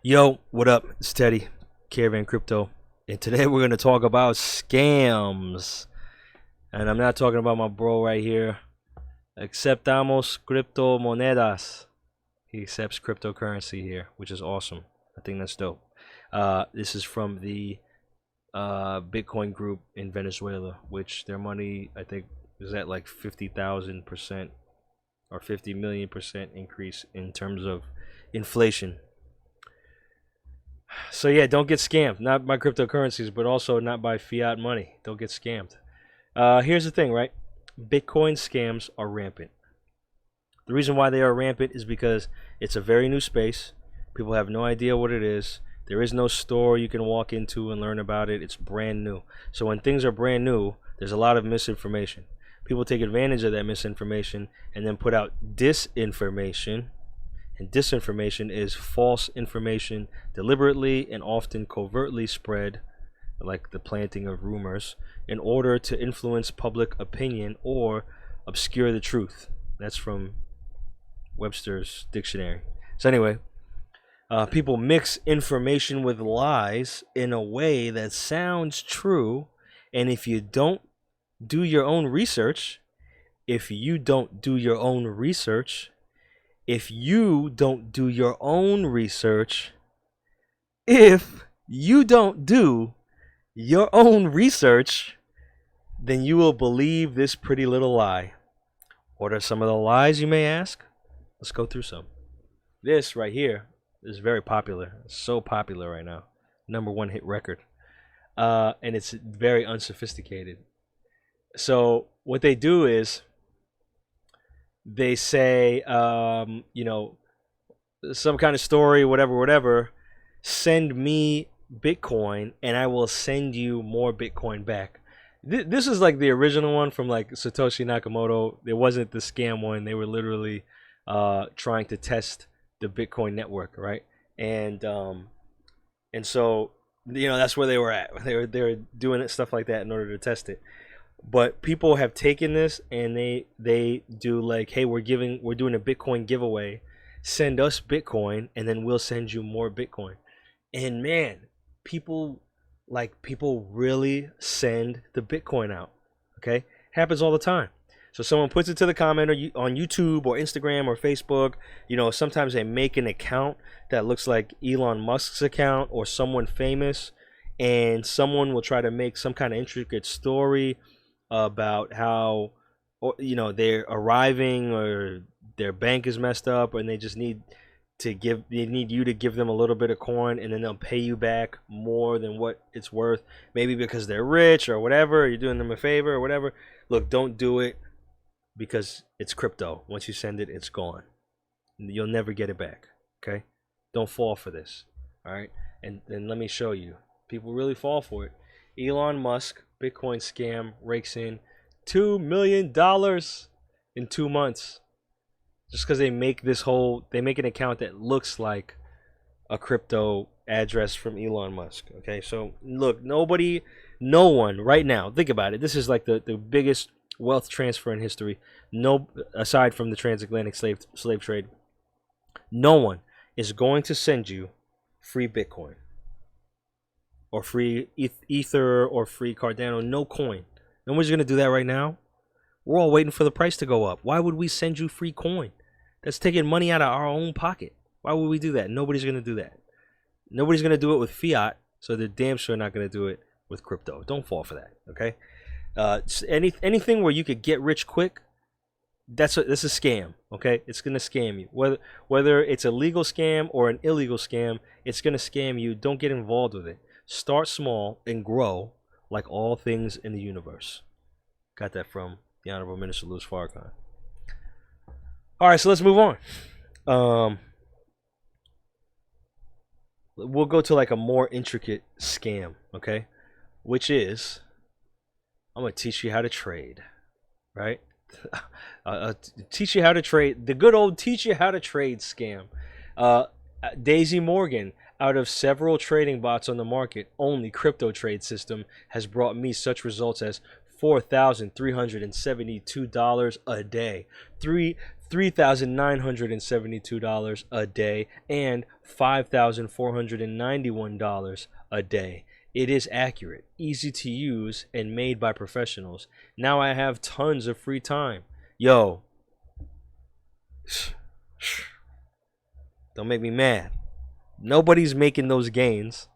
Yo, what up? It's Teddy, Caravan Crypto, and today we're gonna talk about scams. And I'm not talking about my bro right here. Aceptamos criptomonedas. He accepts cryptocurrency here, which is awesome. I think that's dope. This is from the Bitcoin group in Venezuela, which their money I think is at like 50,000% or 50 million% increase in terms of inflation. So yeah, don't get scammed. Not by cryptocurrencies, but also not by fiat money. Don't get scammed. Here's the thing, right? Bitcoin scams are rampant. The reason why they are rampant is because it's a very new space. People have no idea what it is. There is no store you can walk into and learn about it. It's brand new. So when things are brand new, there's a lot of misinformation. People take advantage of that misinformation and then put out disinformation. And disinformation is false information deliberately and often covertly spread, like the planting of rumors, in order to influence public opinion or obscure the truth. That's from Webster's dictionary. So anyway, people mix information with lies in a way that sounds true, and if you don't do your own research, if you don't do your own research, if you don't do your own research, if you don't do your own research, then you will believe this pretty little lie. What are some of the lies, you may ask? Let's go through some. This right here is very popular. It's so popular right now. #1 hit record. And it's very unsophisticated. So what they do is they say, some kind of story, whatever, send me Bitcoin and I will send you more Bitcoin back. This is like the original one from like Satoshi Nakamoto. It wasn't the scam one. They were literally trying to test the Bitcoin network, right? And so that's where they were at. They were doing stuff like that in order to test it. But people have taken this and they do like, hey, we're doing a Bitcoin giveaway. Send us Bitcoin and then we'll send you more Bitcoin. And man, people really send the Bitcoin out. Okay? Happens all the time. So someone puts it to the comment on YouTube or Instagram or Facebook. Sometimes they make an account that looks like Elon Musk's account or someone famous, and someone will try to make some kind of intricate story about how they're arriving or their bank is messed up and they just need you to give them a little bit of coin, and then they'll pay you back more than what it's worth, maybe because they're rich or whatever, you're doing them a favor or whatever. Look, don't do it, because it's crypto. Once you send it, it's gone. You'll never get it back. Okay? Don't fall for this. All right? And let me show you. People really fall for it. Elon Musk Bitcoin scam rakes in $2 million in 2 months, just because they make an account that looks like a crypto address from Elon Musk. Okay, so look, no one right now, think about it. This is like the biggest wealth transfer in history. No, aside from the transatlantic slave trade, no one is going to send you free Bitcoin or free Ether or free Cardano. No coin. Nobody's going to do that right now. We're all waiting for the price to go up. Why would we send you free coin? That's taking money out of our own pocket. Why would we do that? Nobody's going to do that. Nobody's going to do it with fiat, so they're damn sure not going to do it with crypto. Don't fall for that, okay? Anything where you could get rich quick, that's a scam, okay? It's going to scam you. Whether it's a legal scam or an illegal scam, it's going to scam you. Don't get involved with it. Start small and grow, like all things in the universe. Got that from the Honorable Minister Louis Farrakhan. All right, so let's move on. We'll go to like a more intricate scam, okay? Which is, I'm going to teach you how to trade, right? Teach you how to trade. The good old teach you how to trade scam. Daisy Morgan, out of several trading bots on the market, only Crypto Trade System has brought me such results as $4,372 a day. $3,972 a day, and $5,491 a day. It is accurate, easy to use, and made by professionals. Now I have tons of free time. Yo, don't make me mad. Nobody's making those gains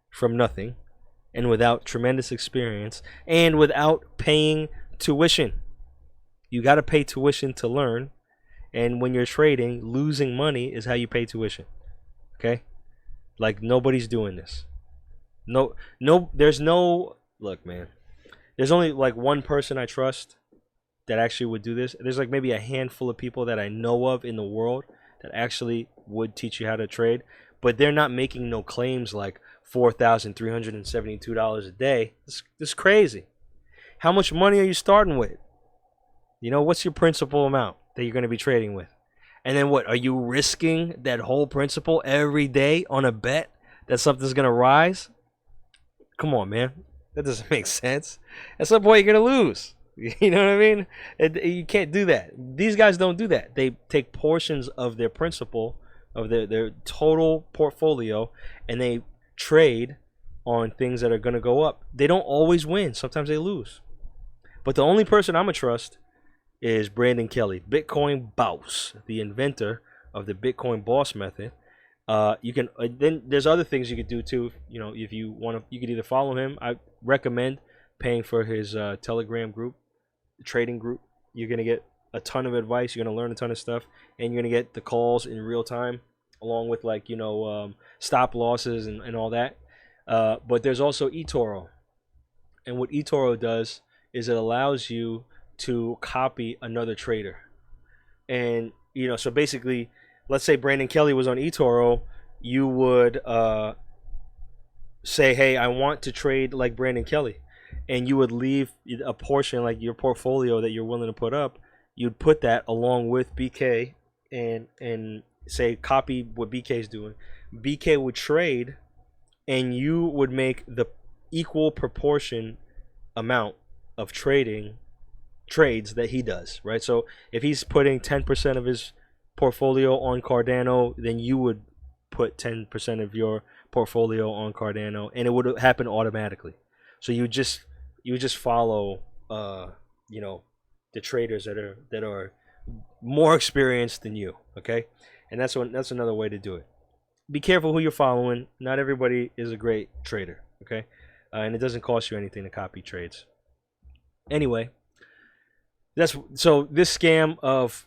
from nothing, and without tremendous experience, and without paying tuition. You got to pay tuition to learn, and when you're trading, losing money is how you pay tuition. Okay? Like, nobody's doing this. No, there's no, look, man, there's only like one person I trust that actually would do this. There's like maybe a handful of people that I know of in the world that actually would teach you how to trade, but they're not making no claims like $4,372 a day. This is crazy. How much money are you starting with? You know, what's your principal amount that you're going to be trading with? And then what, are you risking that whole principal every day on a bet that something's going to rise? Come on, man. That doesn't make sense. At some point, you're going to lose. You know what I mean? You can't do that. These guys don't do that. They take portions of their principal, of their total portfolio, and they trade on things that are going to go up. They don't always win. Sometimes they lose. But the only person I'm going to trust is Brandon Kelly, Bitcoin Boss, the inventor of the Bitcoin Boss method. You can then there's other things you could do too. You know, if you want to, you could either follow him. I recommend paying for his Telegram group, trading group. You're gonna get a ton of advice. You're gonna learn a ton of stuff, and you're gonna get the calls in real time, along with like stop losses and all that. But there's also eToro, and what eToro does is it allows you to copy another trader, and so basically, let's say Brandon Kelly was on eToro, you would say, hey, I want to trade like Brandon Kelly. And you would leave a portion, like your portfolio that you're willing to put up, you'd put that along with BK and say, copy what BK's doing. BK would trade, and you would make the equal proportion amount of trades that he does, right? So if he's putting 10% of his portfolio on Cardano, then you would put 10% of your portfolio on Cardano, and it would happen automatically. So you just follow the traders that are more experienced than you, okay? And that's another way to do it. Be careful who you're following. Not everybody is a great trader, okay? And it doesn't cost you anything to copy trades. Anyway, so this scam of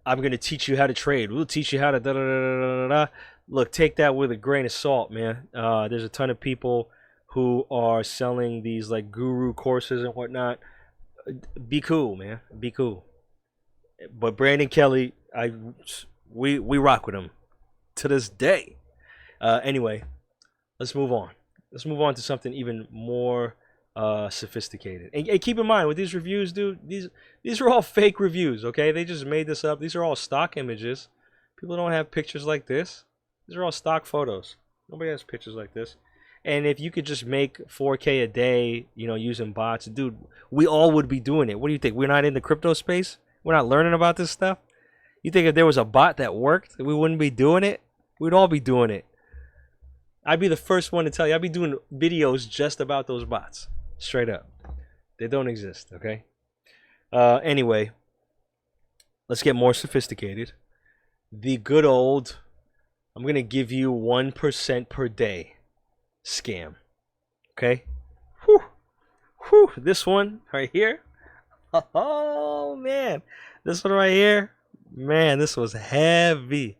I'm going to teach you how to trade. We'll teach you how to da da da da da da. Look, take that with a grain of salt, man. There's a ton of people who are selling these like guru courses and whatnot. Be cool, man. Be cool. But Brandon Kelly, we rock with him to this day. Anyway, let's move on. Let's move on to something even more sophisticated. And keep in mind with these reviews, dude, these are all fake reviews, okay? They just made this up. These are all stock images. People don't have pictures like this. These are all stock photos. Nobody has pictures like this. And if you could just make 4K a day, using bots, dude, we all would be doing it. What do you think? We're not in the crypto space? We're not learning about this stuff? You think if there was a bot that worked, we wouldn't be doing it? We'd all be doing it. I'd be the first one to tell you. I'd be doing videos just about those bots. Straight up. They don't exist, okay? Anyway, let's get more sophisticated. The good old, I'm going to give you 1% per day scam. Okay? Whew. Whew. This one right here. Oh, man. This one right here. Man, this was heavy.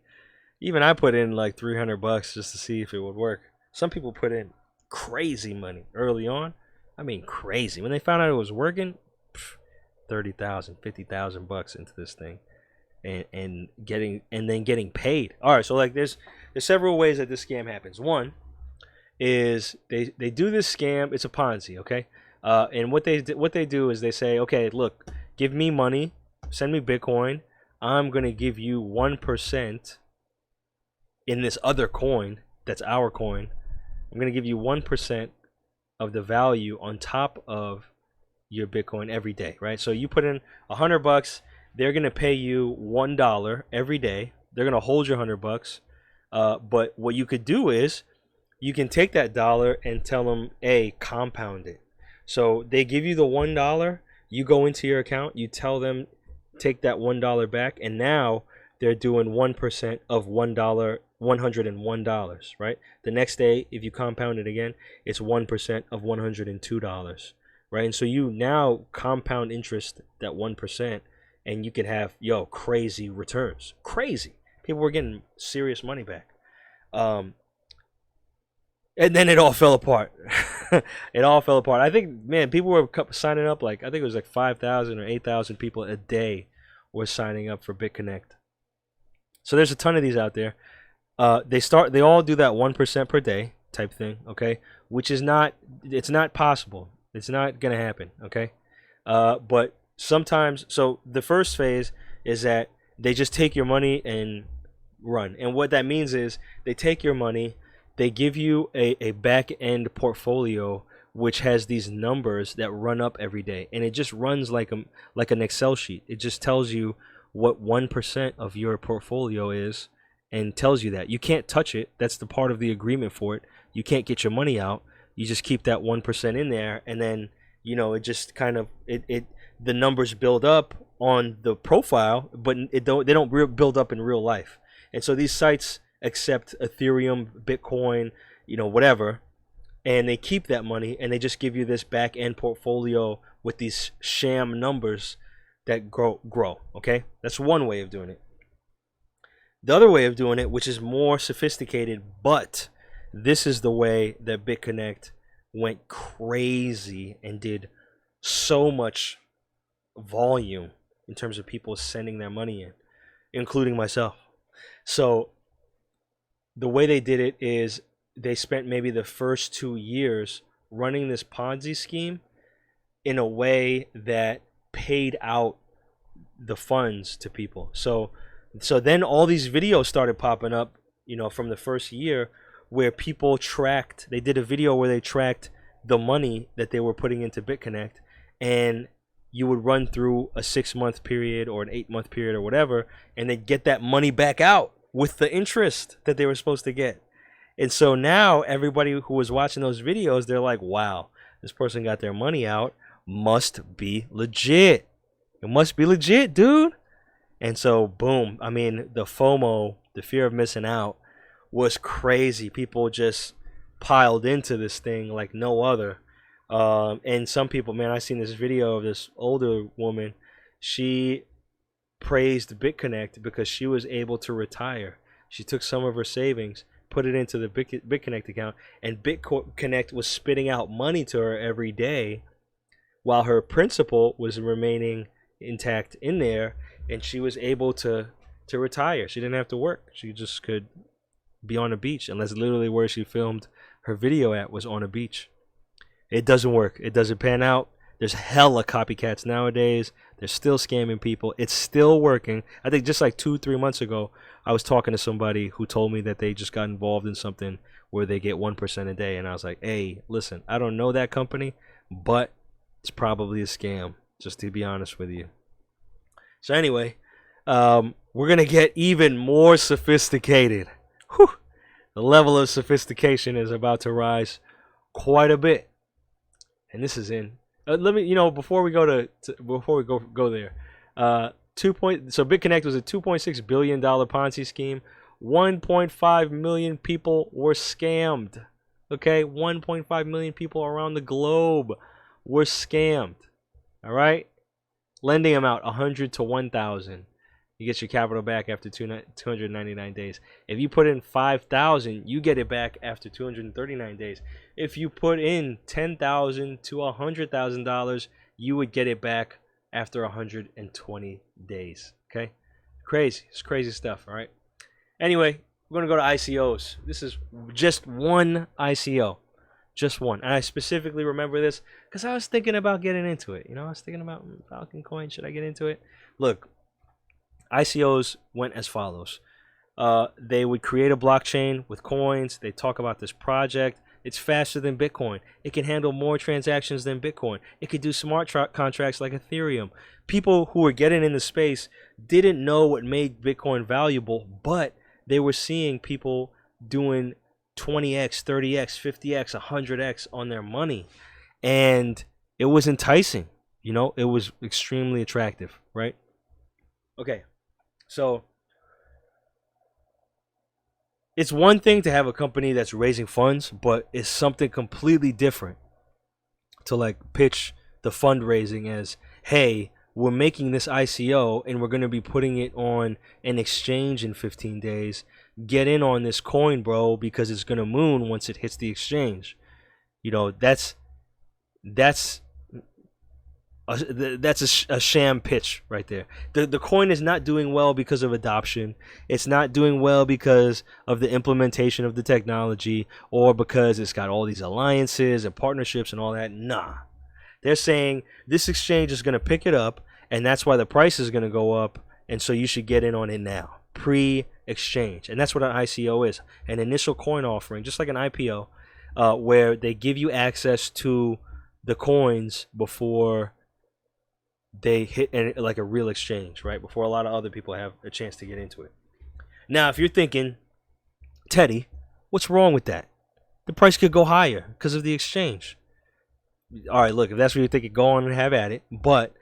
Even I put in like $300 just to see if it would work. Some people put in crazy money early on. I mean, crazy. When they found out it was working, $30,000, $50,000 into this thing, and then getting paid. All right, so like there's several ways that this scam happens. One is they do this scam. It's a Ponzi, okay? And what they do is they say, okay, look, give me money, send me Bitcoin. I'm gonna give you 1% in this other coin that's our coin. I'm gonna give you 1% of the value on top of your Bitcoin every day, right? So you put in $100, they're gonna pay you $1 every day. They're gonna hold your $100. But what you could do is you can take that dollar and tell them, hey, compound it. So they give you the $1, you go into your account, you tell them take that $1 back, and now they're doing 1% of $1, $101, right? The next day, if you compound it again, it's 1% of $102, right? And so you now compound interest that 1%, and you could have crazy returns, crazy. People were getting serious money back. And then it all fell apart. It all fell apart. I think, man, people were signing up I think it was 5,000 or 8,000 people a day were signing up for BitConnect. So there's a ton of these out there. They all do that 1% per day type thing, okay? Which is it's not possible. It's not gonna happen, okay? But sometimes, so the first phase is that they just take your money and run. And what that means is they take your money, they give you a back-end portfolio which has these numbers that run up every day, and it just runs like an Excel sheet. It just tells you what 1% of your portfolio is and tells you that. You can't touch it. That's the part of the agreement for it. You can't get your money out. You just keep that 1% in there, and then it just kind of the numbers build up on the profile, but they don't build up in real life. And so these sites accept Ethereum, Bitcoin, whatever, and they keep that money, and they just give you this back end portfolio with these sham numbers that grow. Okay, that's one way of doing it. The other way of doing it, which is more sophisticated, but this is the way that BitConnect went crazy and did so much volume in terms of people sending their money in, including myself. So the way they did it is they spent maybe the first 2 years running this Ponzi scheme in a way that paid out the funds to people. So then all these videos started popping up, from the first year, where people tracked. They did a video where they tracked the money that they were putting into BitConnect, and you would run through a 6-month period or an 8-month period or whatever, and they'd get that money back out with the interest that they were supposed to get. And so now everybody who was watching those videos, they're like, wow, this person got their money out. Must be legit. It must be legit, dude. And so, boom. I mean, the FOMO, the fear of missing out, was crazy. People just piled into this thing like no other. And some people, man, I seen this video of this older woman. She praised BitConnect because she was able to retire. She took some of her savings, put it into the BitConnect account, and BitConnect was spitting out money to her every day while her principal was remaining intact in there, and she was able to retire. She didn't have to work. She just could be on a beach, and that's literally where she filmed her video at, was on a beach. It doesn't work. It doesn't pan out. There's hella copycats nowadays. They're still scamming people. It's still working. I think just like 2-3 months ago, I was talking to somebody who told me that they just got involved in something where they get 1% a day. And I was like, hey, listen, I don't know that company, but it's probably a scam, just to be honest with you. So anyway, we're going to get even more sophisticated. Whew. The level of sophistication is about to rise quite a bit. And this is in. Let me, before we go go there, so BitConnect was a $2.6 billion Ponzi scheme. 1.5 million people were scammed. Okay, 1.5 million people around the globe were scammed. All right, lending them out 100 to 1,000. You get your capital back after 299 days. If you put in 5,000, you get it back after 239 days. If you put in $10,000 to $100,000, you would get it back after 120 days. Okay, crazy. It's crazy stuff. All right. Anyway, we're gonna go to ICOs. This is just one ICO, just one. And I specifically remember this because I was thinking about getting into it. I was thinking about Falcon Coin. Should I get into it? Look. ICOs went as follows. They would create a blockchain with coins. They talk about this project. It's faster than Bitcoin. It can handle more transactions than Bitcoin. It could do smart contracts like Ethereum. People who were getting in the space didn't know what made Bitcoin valuable, but they were seeing people doing 20x, 30x, 50x, 100x on their money. And it was enticing. It was extremely attractive, right? Okay. So it's one thing to have a company that's raising funds, but it's something completely different to like pitch the fundraising as, hey, we're making this ICO and we're going to be putting it on an exchange in 15 days. Get in on this coin, bro, because it's going to moon once it hits the exchange. That's a sham pitch right there. The coin is not doing well because of adoption. It's not doing well because of the implementation of the technology or because it's got all these alliances and partnerships and all that. Nah. They're saying this exchange is going to pick it up, and that's why the price is going to go up, and so you should get in on it now, pre-exchange. And that's what an ICO is, an initial coin offering, just like an IPO, where they give you access to the coins before they hit like a real exchange, right? Before a lot of other people have a chance to get into it. Now, if you're thinking, Teddy, what's wrong with that? The price could go higher because of the exchange. All right, look, if that's what you're thinking, go on and have at it. But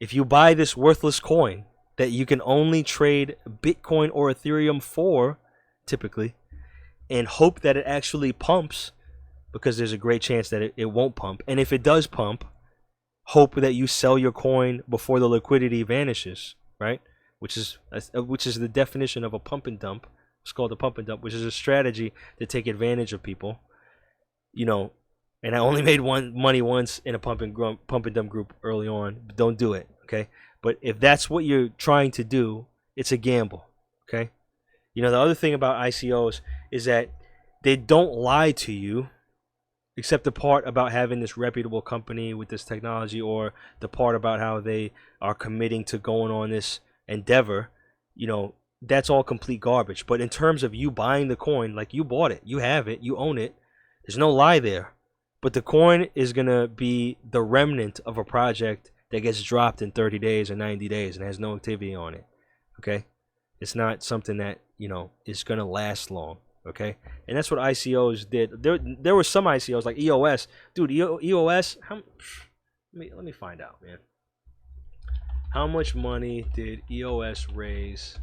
if you buy this worthless coin that you can only trade Bitcoin or Ethereum for, typically, and hope that it actually pumps, because there's a great chance that it won't pump. And if it does pump, hope that you sell your coin before the liquidity vanishes, right? Which is the definition of a pump and dump. It's called a pump and dump, which is a strategy to take advantage of people. And I only made money once in a pump and dump group early on. Don't do it, okay? But if that's what you're trying to do, it's a gamble, okay? The other thing about ICOs is that they don't lie to you, except the part about having this reputable company with this technology, or the part about how they are committing to going on this endeavor. That's all complete garbage. But in terms of you buying the coin, like, you bought it, you have it, you own it, there's no lie there. But the coin is going to be the remnant of a project that gets dropped in 30 days or 90 days and has no activity on it, okay? It's not something that, is going to last long. Okay, and that's what ICOs did. There were some ICOs like EOS, dude. EOS. Let me find out, man. How much money did EOS raise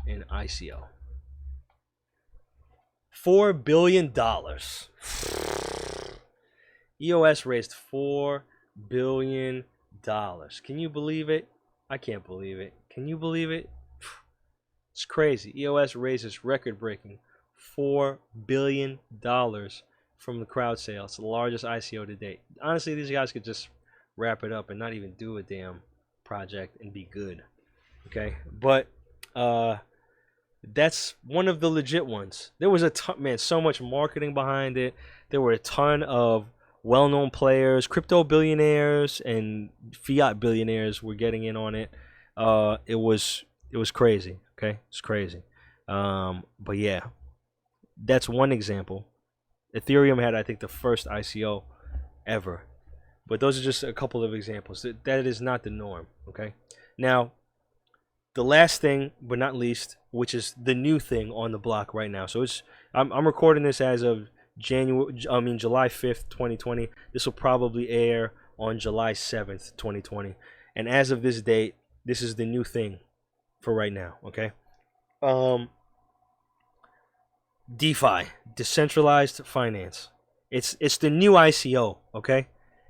in ICO? $4 billion. EOS raised $4 billion. Can you believe it? I can't believe it. Can you believe it? It's crazy. EOS raises record-breaking $4 billion from the crowd sale. It's the largest ICO to date. Honestly, these guys could just wrap it up and not even do a damn project and be good. Okay? But that's one of the legit ones. There was a ton, man, so much marketing behind it. There were a ton of well-known players, crypto billionaires and fiat billionaires were getting in on it. It was crazy. Okay, it's crazy. But yeah, that's one example. Ethereum had, I think, the first ICO ever. But those are just a couple of examples. That is not the norm. Okay. Now, the last thing, but not least, which is the new thing on the block right now. So I'm recording this as of July 5th, 2020. This will probably air on July 7th, 2020. And as of this date, this is the new thing for right now, okay? DeFi, decentralized finance. It's the new ICO, okay?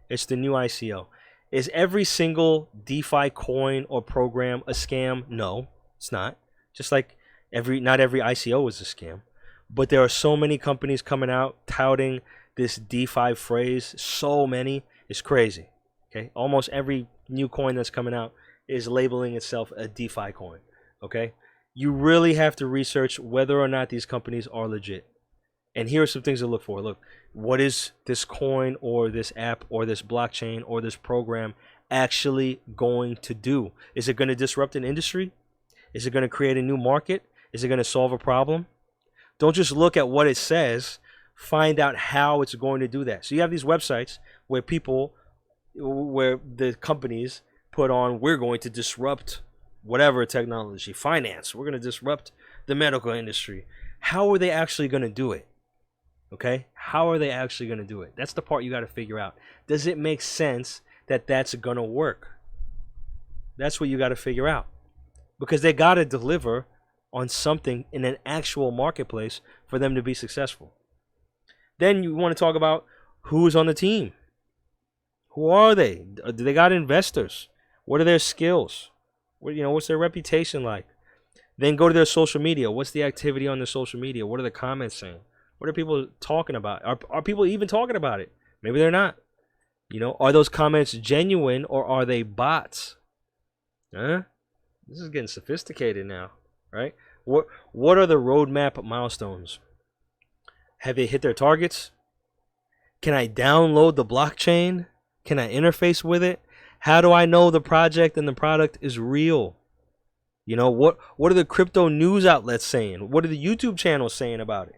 It's the new ICO. Is every single DeFi coin or program a scam? No, it's not. Just like not every ICO is a scam. But there are so many companies coming out touting this DeFi phrase. So many. It's crazy. Okay? Almost every new coin that's coming out is labeling itself a DeFi coin. Okay? You really have to research whether or not these companies are legit. And here are some things to look for. Look, what is this coin or this app or this blockchain or this program actually going to do? Is it going to disrupt an industry? Is it going to create a new market? Is it going to solve a problem? Don't just look at what it says. find out how it's going to do that. So you have these websites where the companies put on, we're going to disrupt whatever technology, finance, we're going to disrupt the medical industry. How are they actually going to do it? Okay? How are they actually going to do it? That's the part you got to figure out. Does it make sense that that's going to work? That's what you got to figure out. Because they got to deliver on something in an actual marketplace for them to be successful. Then you want to talk about who's on the team. Who are they? Do they got investors? What are their skills? What's their reputation like? Then go to their social media. What's the activity on their social media? What are the comments saying? What are people talking about? Are people even talking about it? Maybe they're not. Are those comments genuine or are they bots? Huh? This is getting sophisticated now, right? What are the roadmap milestones? Have they hit their targets? Can I download the blockchain? Can I interface with it? How do I know the project and the product is real? What are the crypto news outlets saying? What are the YouTube channels saying about it?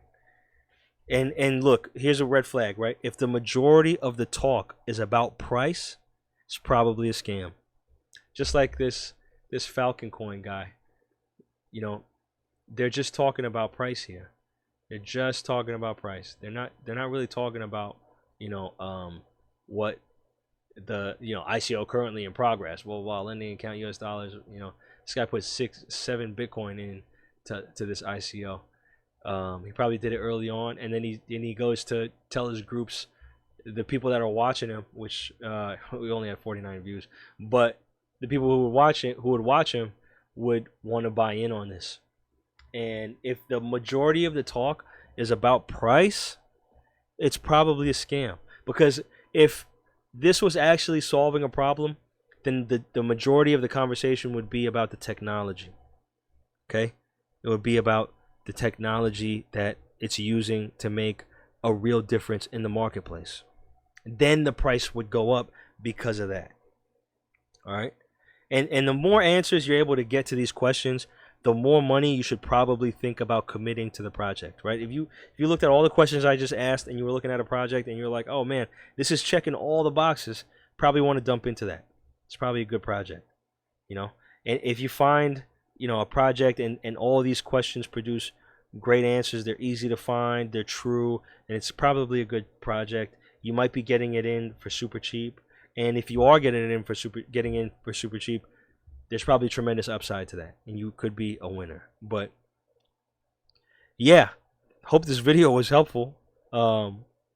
And look, here's a red flag, right? If the majority of the talk is about price, it's probably a scam. Just like this Falcon coin guy. They're just talking about price here. They're just talking about price. They're not really talking about, what the ICO currently in progress. Well, while lending account US dollars, this guy put 7 Bitcoin in to this ICO. He probably did it early on, and then he goes to tell his groups, the people that are watching him, which we only had 49 views, but the people who would watch him would want to buy in on this. And if the majority of the talk is about price, it's probably a scam. Because if this was actually solving a problem, then the majority of the conversation would be about the technology. Okay? It would be about the technology that it's using to make a real difference in the marketplace. Then the price would go up because of that. All right? And the more answers you're able to get to these questions, the more money you should probably think about committing to the project, right? If you looked at all the questions I just asked and you were looking at a project and you're like, oh man, this is checking all the boxes, probably want to dump into that. It's probably a good project, And if you find, a project and all these questions produce great answers, they're easy to find, they're true, and it's probably a good project, you might be getting it in for super cheap. And if you are getting in for super cheap, there's probably tremendous upside to that, and you could be a winner. But yeah, hope this video was helpful.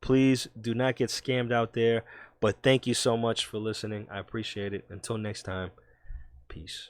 Please do not get scammed out there. But thank you so much for listening. I appreciate it. Until next time, peace.